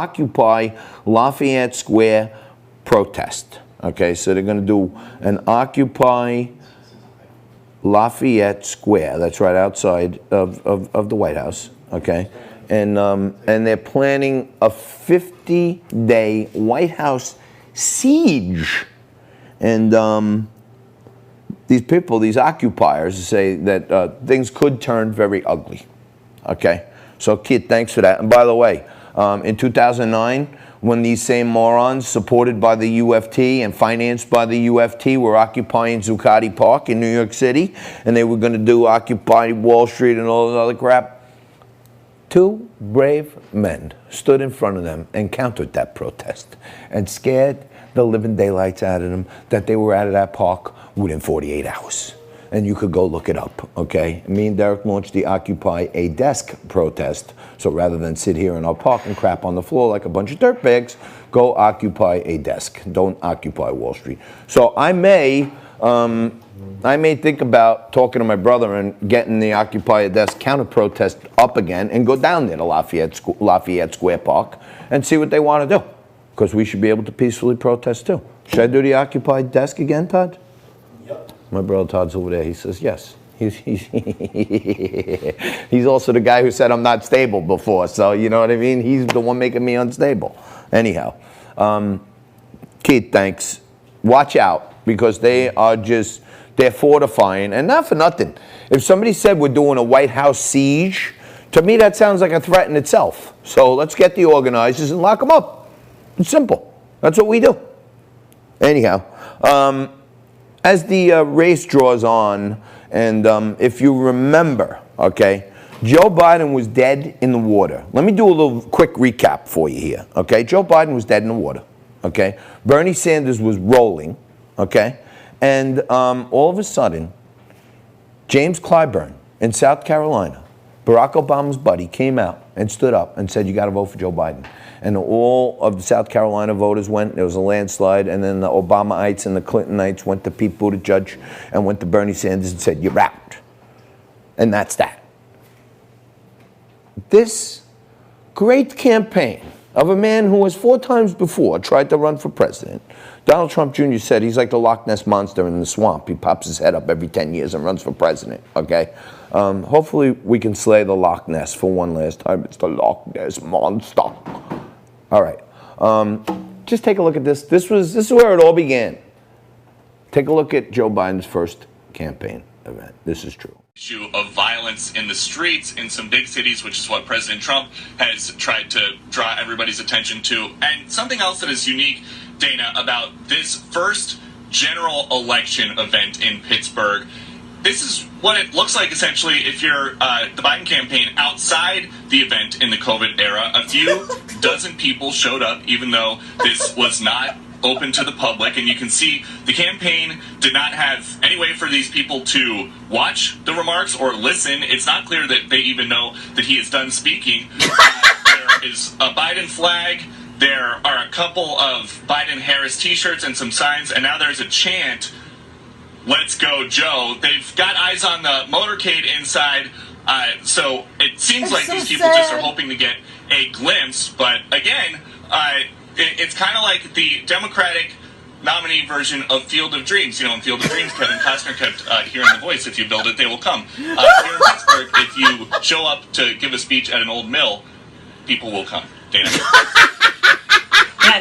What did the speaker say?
Occupy Lafayette Square protest. Okay, so they're going to do an Occupy Lafayette Square. That's right outside of the White House. Okay, and they're planning a 50-day White House siege. And these people, these occupiers, say that things could turn very ugly. Okay, so kid, thanks for that. And by the way, in 2009, when these same morons, supported by the UFT and financed by the UFT, were occupying Zuccotti Park in New York City, and they were going to do Occupy Wall Street and all this other crap, two brave men stood in front of them and countered that protest and scared the living daylights out of them that they were out of that park within 48 hours. And you could go look it up, okay? Me and Derek launched the Occupy a Desk protest. So rather than sit here in our park and crap on the floor like a bunch of dirtbags, go occupy a desk. Don't occupy Wall Street. So I may think about talking to my brother and getting the Occupy a Desk counter protest up again and go down there to Lafayette Square Park and see what they want to do. Because we should be able to peacefully protest too. Should I do the Occupy Desk again, Todd? Yep. My brother Todd's over there. He says yes. He's also the guy who said I'm not stable before. So you know what I mean? He's the one making me unstable. Anyhow, Keith, thanks. Watch out, because they're fortifying. And not for nothing. If somebody said we're doing a White House siege, to me that sounds like a threat in itself. So let's get the organizers and lock them up. It's simple. That's what we do. Anyhow, as the race draws on, and if you remember, okay, Joe Biden was dead in the water. Let me do a little quick recap for you here, okay? Joe Biden was dead in the water, okay? Bernie Sanders was rolling, okay? And all of a sudden, James Clyburn in South Carolina, Barack Obama's buddy, came out and stood up and said, you got to vote for Joe Biden. And all of the South Carolina voters went. There was a landslide, and then the Obamaites and the Clintonites went to Pete Buttigieg and went to Bernie Sanders and said, you're out. And that's that. This great campaign of a man who has 4 times before tried to run for president, Donald Trump Jr. said he's like the Loch Ness Monster in the swamp. He pops his head up every 10 years and runs for president, okay? Hopefully we can slay the Loch Ness for one last time. It's the Loch Ness Monster. All right, just take a look at this. This is where it all began. Take a look at Joe Biden's first campaign event. This is true. Issue of violence in the streets in some big cities, which is what President Trump has tried to draw everybody's attention to. And something else that is unique, Dana, about this first general election event in Pittsburgh. This is what it looks like, essentially, if you're the Biden campaign outside the event in the COVID era. A few dozen people showed up, even though this was not open to the public. And you can see the campaign did not have any way for these people to watch the remarks or listen. It's not clear that they even know that he is done speaking. There is a Biden flag. There are a couple of Biden-Harris T-shirts and some signs. And now there's a chant, "Let's go, Joe." They've got eyes on the motorcade inside, so it seems like these people just are hoping to get a glimpse. But again, it's kind of like the Democratic nominee version of Field of Dreams. You know, in Field of Dreams, Kevin Costner kept hearing the voice, "If you build it, they will come." Here in Pittsburgh, if you show up to give a speech at an old mill, people will come. Dana? Yeah,